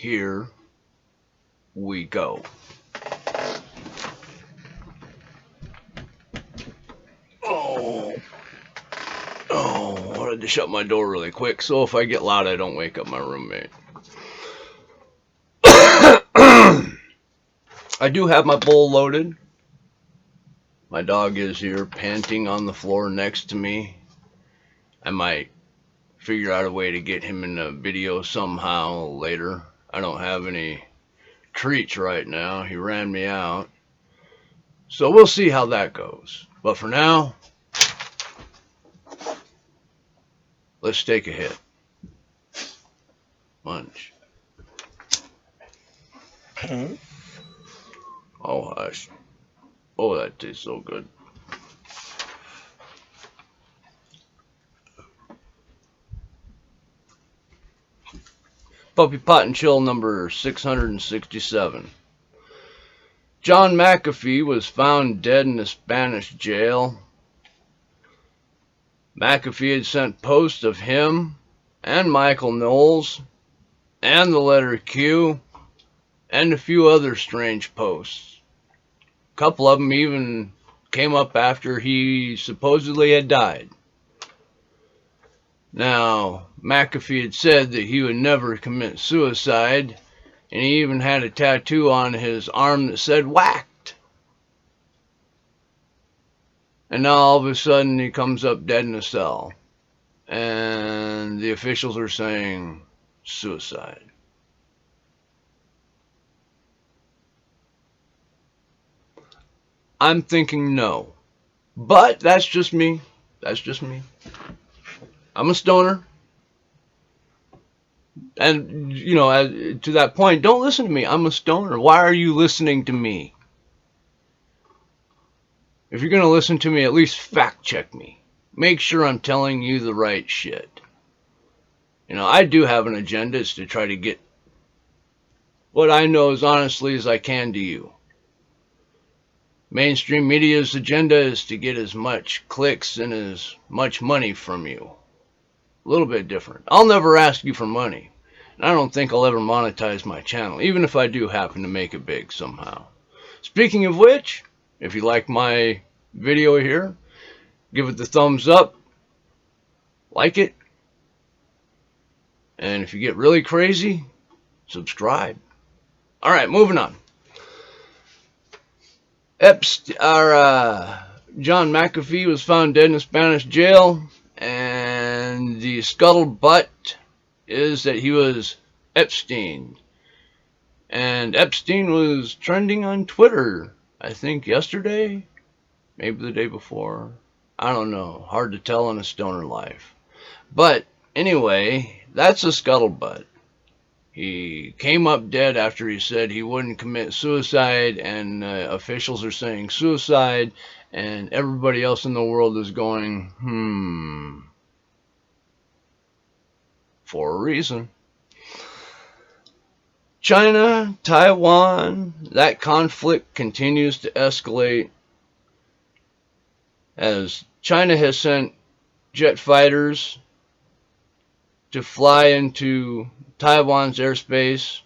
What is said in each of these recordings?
here we go. Oh, I wanted to shut my door really quick so if I get loud I don't wake up my roommate. I do have my bowl loaded. My dog is here panting on the floor next to me. I might figure out a way to get him in a video somehow later. I don't have any treats right now. He ran me out. So we'll see how that goes. But for now, let's take a hit. Munch. Oh, hush. Oh, that tastes so good. Puppy Pot and Chill number 667. John McAfee was found dead in a Spanish jail. McAfee had sent posts of him and Michael Knowles and the letter Q and a few other strange posts. A couple of them even came up after he supposedly had died. Now, McAfee had said that he would never commit suicide, and he even had a tattoo on his arm that said whacked. And now all of a sudden he comes up dead in a cell, and the officials are saying suicide. I'm thinking no. But that's just me. That's just me. I'm a stoner. And, you know, to that point, don't listen to me. I'm a stoner. Why are you listening to me? If you're going to listen to me, at least fact check me. Make sure I'm telling you the right shit. You know, I do have an agenda. It's to try to get what I know as honestly as I can to you. Mainstream media's agenda is to get as much clicks and as much money from you. A little bit different. I'll never ask you for money. And I don't think I'll ever monetize my channel, even if I do happen to make it big somehow. Speaking of which, if you like my video here, give it the thumbs up, like it, and if you get really crazy, subscribe. Alright, moving on. John McAfee was found dead in a Spanish jail, and the scuttlebutt is that he was Epstein. And Epstein was trending on Twitter, I think yesterday, maybe the day before. I don't know, hard to tell in a stoner life. But anyway, that's a scuttlebutt. He came up dead after he said he wouldn't commit suicide, and officials are saying suicide, and everybody else in the world is going, for a reason. China, Taiwan, that conflict continues to escalate as China has sent jet fighters to fly into Taiwan's airspace.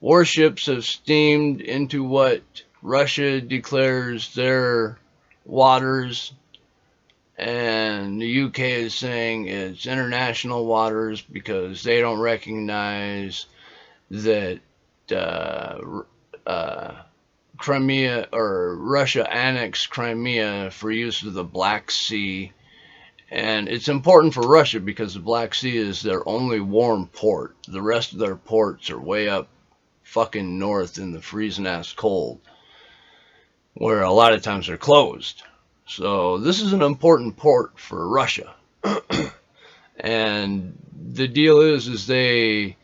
Warships have steamed into what Russia declares their waters, and the UK is saying it's international waters because they don't recognize that Crimea, or Russia annexed Crimea for use of the Black Sea. And it's important for Russia because the Black Sea is their only warm port. The rest of their ports are way up fucking north in the freezing ass cold, where a lot of times they're closed. So this is an important port for Russia. And the deal is they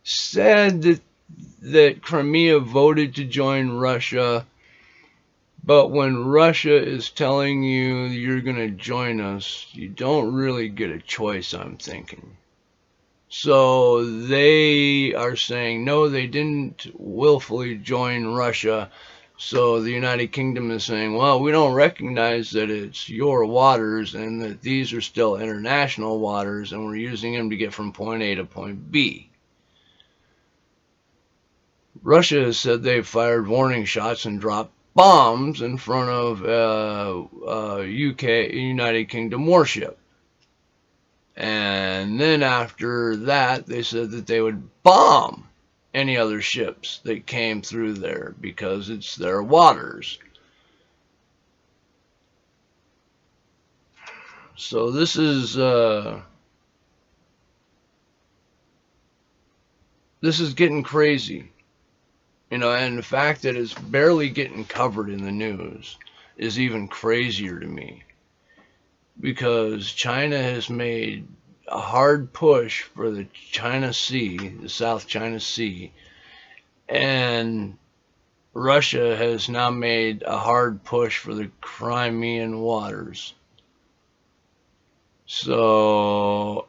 said that Crimea voted to join Russia, but when Russia is telling you you're going to join us, you don't really get a choice, I'm thinking. So they are saying, no, they didn't willfully join Russia. So the United Kingdom is saying, well, we don't recognize that it's your waters and that these are still international waters, and we're using them to get from point A to point B. Russia has said they've fired warning shots and dropped bombs in front of UK United Kingdom warship. And then after that, they said that they would bomb any other ships that came through there because it's their waters. So this is getting crazy, you know, and the fact that it's barely getting covered in the news is even crazier to me, because China has made a hard push for the China Sea, the South China Sea, and Russia has now made a hard push for the Crimean waters. So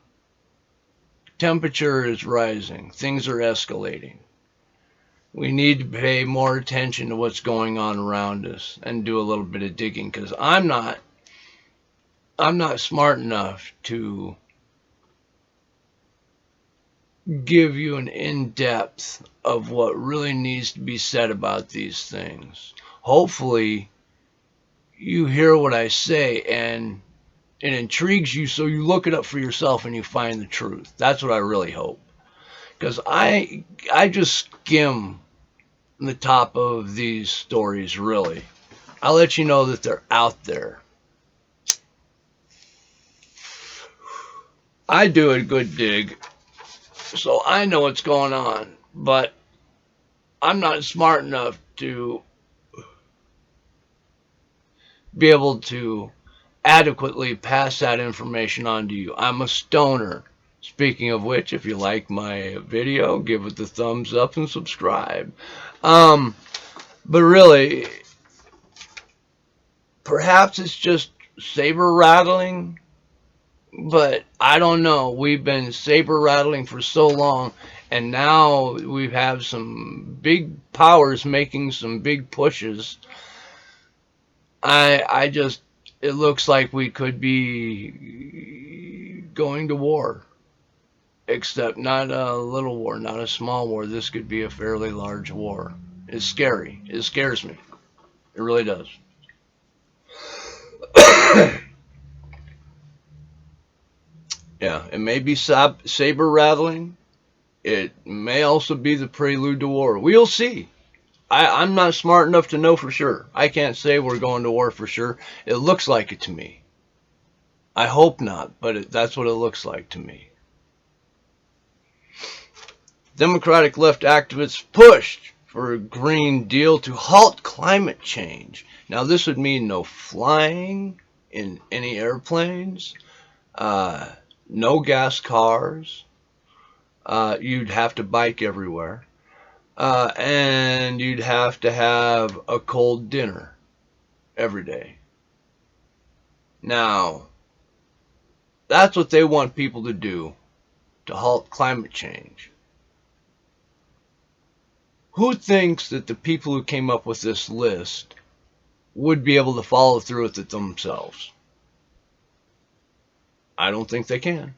temperature is rising, things are escalating. We need to pay more attention to what's going on around us and do a little bit of digging, because I'm not smart enough to give you an in-depth of what really needs to be said about these things. Hopefully you hear what I say and it intrigues you, so you look it up for yourself and you find the truth. That's what I really hope. Because I just skim the top of these stories, really. I'll let you know that they're out there. I do a good dig, so I know what's going on, but I'm not smart enough to be able to adequately pass that information on to you. I'm a stoner. Speaking of which, if you like my video, give it the thumbs up and subscribe. But really, perhaps it's just saber rattling, but I don't know. We've been saber rattling for so long, and now we have some big powers making some big pushes. It looks like we could be going to war, except not a little war, not a small war. This could be a fairly large war. It's scary. It scares me. It really does. Yeah, it may be saber rattling. It may also be the prelude to war. We'll see. I'm not smart enough to know for sure. I can't say we're going to war for sure. It looks like it to me. I hope not, but that's what it looks like to me. Democratic left activists pushed for a Green Deal to halt climate change. Now, this would mean no flying in any airplanes, no gas cars. You'd have to bike everywhere. And you'd have to have a cold dinner every day. Now, that's what they want people to do to halt climate change. Who thinks that the people who came up with this list would be able to follow through with it themselves? I don't think they can.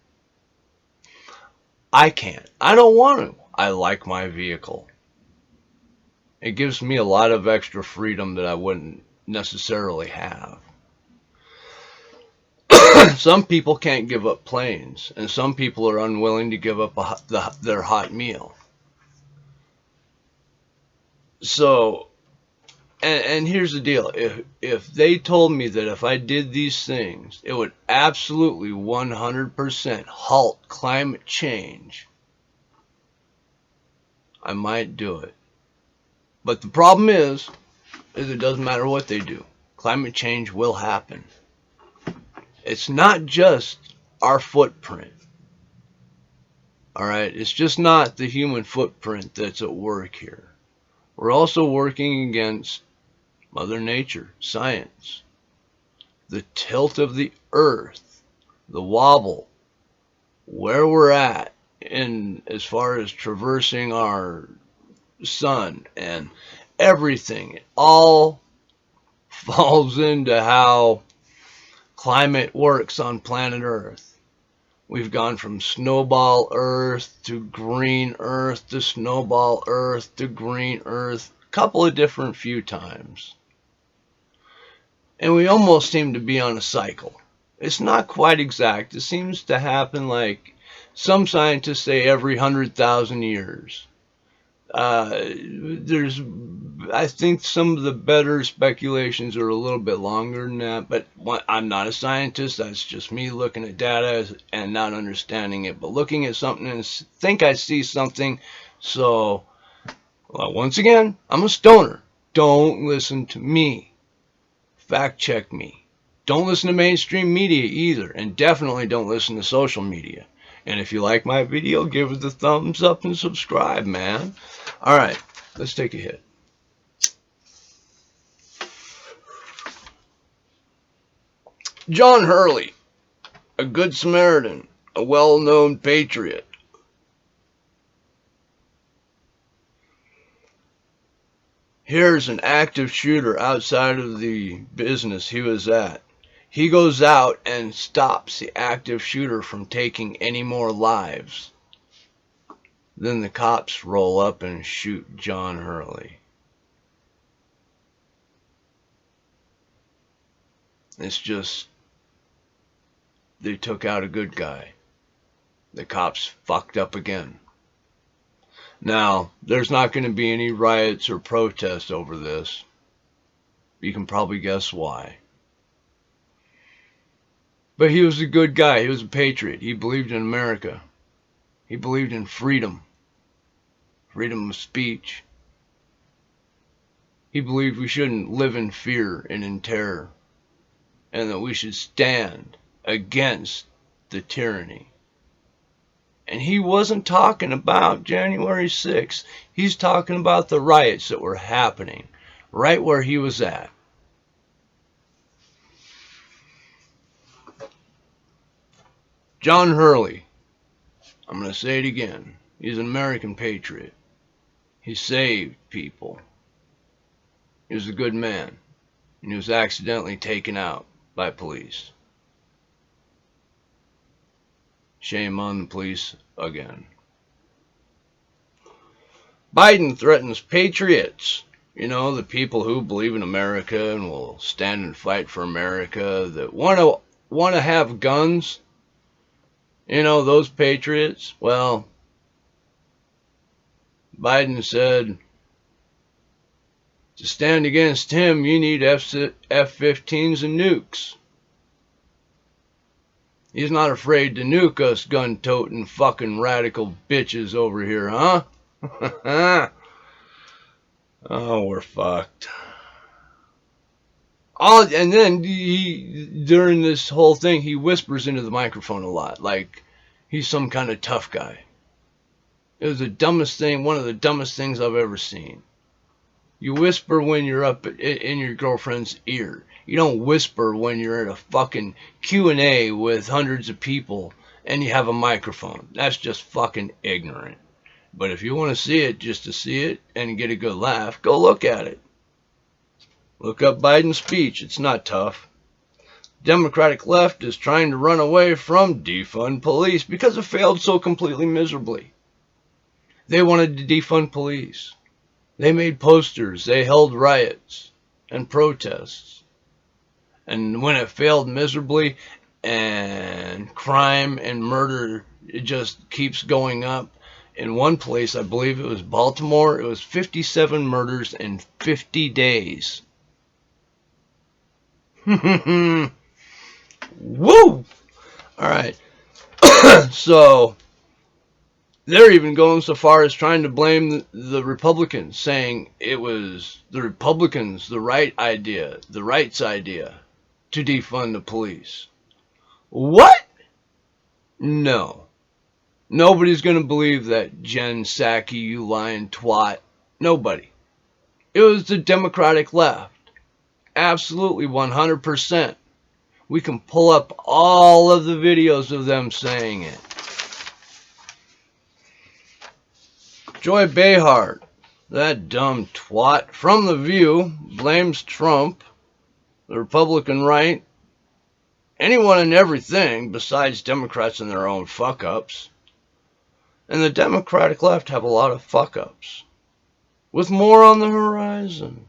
I can't. I don't want to. I like my vehicle. It gives me a lot of extra freedom that I wouldn't necessarily have. Some people can't give up planes, and some people are unwilling to give up their hot meal. So, and here's the deal. If they told me that if I did these things, it would absolutely 100% halt climate change, I might do it. But the problem is it doesn't matter what they do. Climate change will happen. It's not just our footprint. All right? It's just not the human footprint that's at work here. We're also working against Mother Nature, science, the tilt of the earth, the wobble, where we're at in as far as traversing our sun and everything. It all falls into how climate works on planet Earth. We've gone from snowball Earth to green Earth to snowball Earth to green Earth, a couple of different few times. And we almost seem to be on a cycle. It's not quite exact. It seems to happen like some scientists say every 100,000 years. I think some of the better speculations are a little bit longer than that, but I'm not a scientist. That's just me looking at data and not understanding it, but looking at something and think I see something. So, well, once again, I'm a stoner. Don't listen to me. Fact check me. Don't listen to mainstream media either, and definitely don't listen to social media. And if you like my video, give it a thumbs up and subscribe, man. All right, let's take a hit. John Hurley, a good Samaritan, a well-known patriot. Here's an active shooter outside of the business he was at. He goes out and stops the active shooter from taking any more lives. Then the cops roll up and shoot John Hurley. It's just, they took out a good guy. The cops fucked up again. Now, there's not going to be any riots or protests over this. You can probably guess why. But he was a good guy. He was a patriot. He believed in America. He believed in freedom. Freedom of speech. He believed we shouldn't live in fear and in terror. And that we should stand against the tyranny. And he wasn't talking about January 6th. He's talking about the riots that were happening right where he was at. John Hurley, I'm going to say it again. He's an American patriot. He saved people. He was a good man. And he was accidentally taken out by police. Shame on the police again. Biden threatens patriots. You know, the people who believe in America and will stand and fight for America, that want to have guns. You know, those patriots. Well, Biden said, to stand against him, you need F-15s and nukes. He's not afraid to nuke us gun-toting fucking radical bitches over here, huh? Oh, we're fucked. And then during this whole thing, he whispers into the microphone a lot, like he's some kind of tough guy. It was the dumbest thing, one of the dumbest things I've ever seen. You whisper when you're up in your girlfriend's ear. You don't whisper when you're at a fucking Q&A with hundreds of people and you have a microphone. That's just fucking ignorant. But if you want to see it just to see it and get a good laugh, go look at it. Look up Biden's speech. It's not tough. Democratic left is trying to run away from defund police because it failed so completely miserably. They wanted to defund police. They made posters. They held riots and protests. And when it failed miserably and crime and murder, it just keeps going up. In one place, I believe it was Baltimore, it was 57 murders in 50 days. Woo! Alright. So, they're even going so far as trying to blame the Republicans, saying it was the Republicans, the right's idea, to defund the police. What? No. Nobody's going to believe that, Jen Psaki, you lying twat. Nobody. It was the Democratic left. Absolutely 100%. We can pull up all of the videos of them saying it. Joy Behar, that dumb twat from The View, blames Trump, the Republican right, anyone and everything besides Democrats and their own fuck-ups. And the Democratic left have a lot of fuck-ups, with more on the horizon.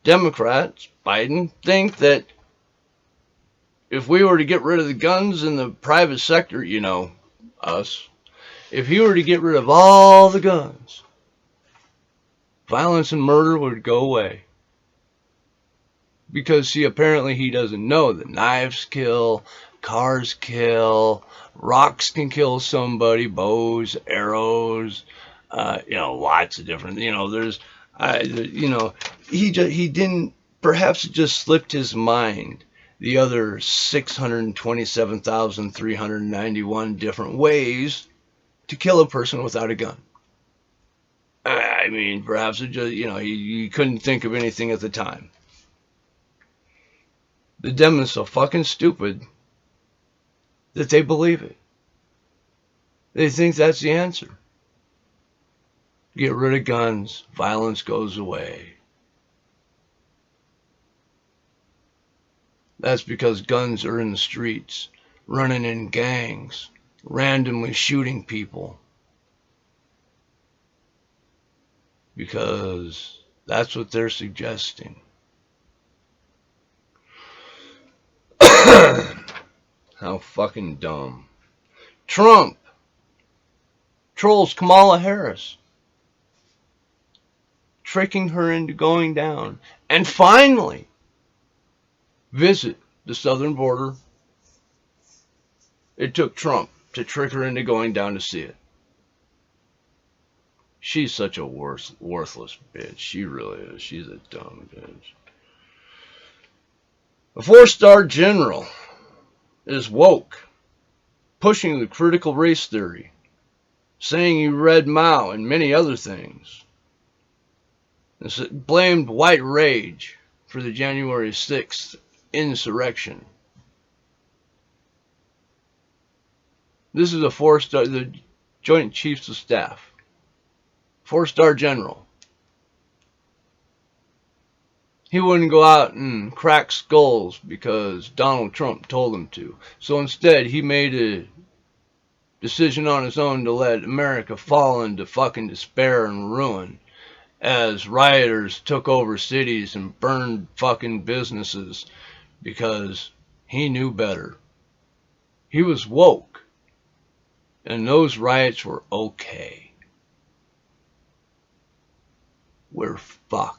Democrats, Biden, think that if we were to get rid of the guns in the private sector, you know, us, if he were to get rid of all the guns, violence and murder would go away. Because, see, apparently he doesn't know that knives kill, cars kill, rocks can kill somebody, bows, arrows, lots of different, there's, he didn't, perhaps it just slipped his mind the other 627,391 different ways to kill a person without a gun. I mean, perhaps it just, he couldn't think of anything at the time. The Dem is so fucking stupid that they believe it. They think that's the answer. Get rid of guns, violence goes away. That's because guns are in the streets, running in gangs, randomly shooting people. Because that's what they're suggesting. How fucking dumb. Trump trolls Kamala Harris, tricking her into going down, and finally visit the southern border. It took Trump to trick her into going down to see it. She's such a worthless bitch. She really is. She's a dumb bitch. A 4-star general is woke, pushing the critical race theory, saying he read Mao and many other things. Blamed white rage for the January 6th insurrection. This is a 4-star, the Joint Chiefs of Staff, 4-star general. He wouldn't go out and crack skulls because Donald Trump told him to. So instead, he made a decision on his own to let America fall into fucking despair and ruin as rioters took over cities and burned fucking businesses because he knew better. He was woke, and those riots were okay. We're fucked.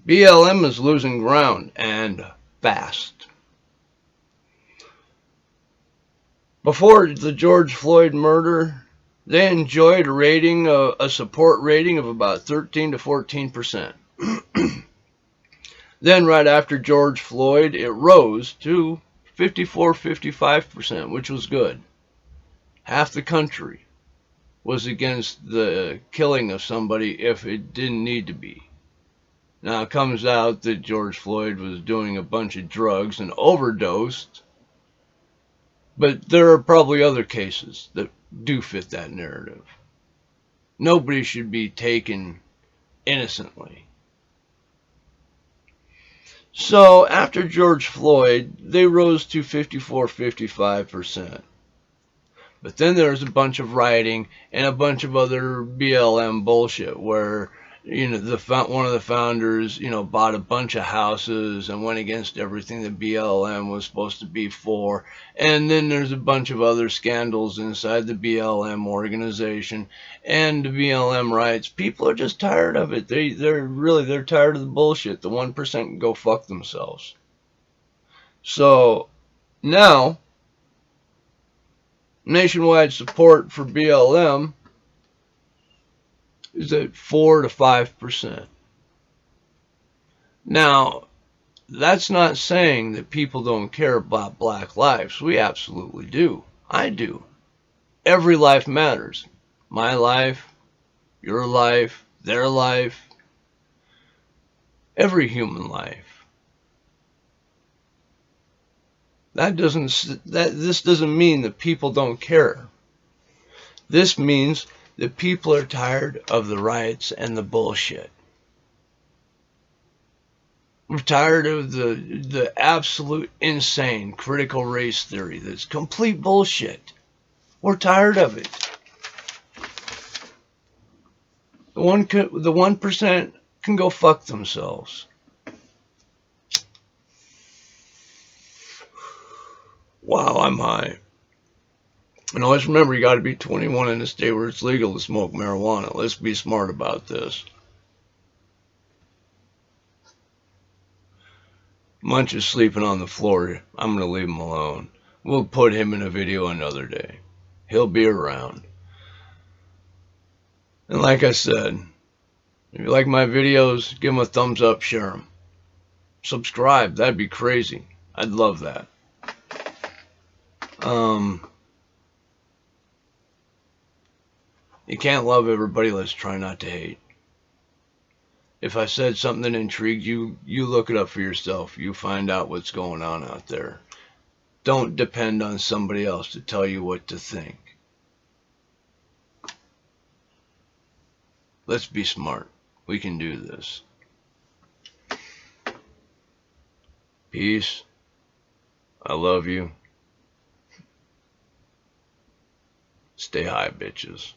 BLM is losing ground, and fast. Before the George Floyd murder, they enjoyed a support rating of about 13 to 14%. Then right after George Floyd, it rose to 54-55%, which was good. Half the country was against the killing of somebody if it didn't need to be. Now it comes out that George Floyd was doing a bunch of drugs and overdosed, but there are probably other cases that do fit that narrative. Nobody should be taken innocently. So after George Floyd, they rose to 54-55%. But then there's a bunch of rioting and a bunch of other BLM bullshit where, one of the founders, bought a bunch of houses and went against everything that BLM was supposed to be for. And then there's a bunch of other scandals inside the BLM organization and the BLM riots. People are just tired of it. They're tired of the bullshit. The 1% can go fuck themselves. So now, nationwide support for BLM is at 4 to 5%. Now, that's not saying that people don't care about black lives. We absolutely do. I do. Every life matters. My life, your life, their life, every human life. This doesn't mean that people don't care. This means that people are tired of the riots and the bullshit. We're tired of the absolute insane critical race theory that's complete bullshit. We're tired of it. The 1% can go fuck themselves. Wow, I'm high. And always remember, you got to be 21 in a state where it's legal to smoke marijuana. Let's be smart about this. Munch is sleeping on the floor. I'm going to leave him alone. We'll put him in a video another day. He'll be around. And like I said, if you like my videos, give them a thumbs up, share them. Subscribe, that'd be crazy. I'd love that. You can't love everybody, let's try not to hate. If I said something that intrigued you, you look it up for yourself. You find out what's going on out there. Don't depend on somebody else to tell you what to think. Let's be smart. We can do this. Peace. I love you. Stay high, bitches.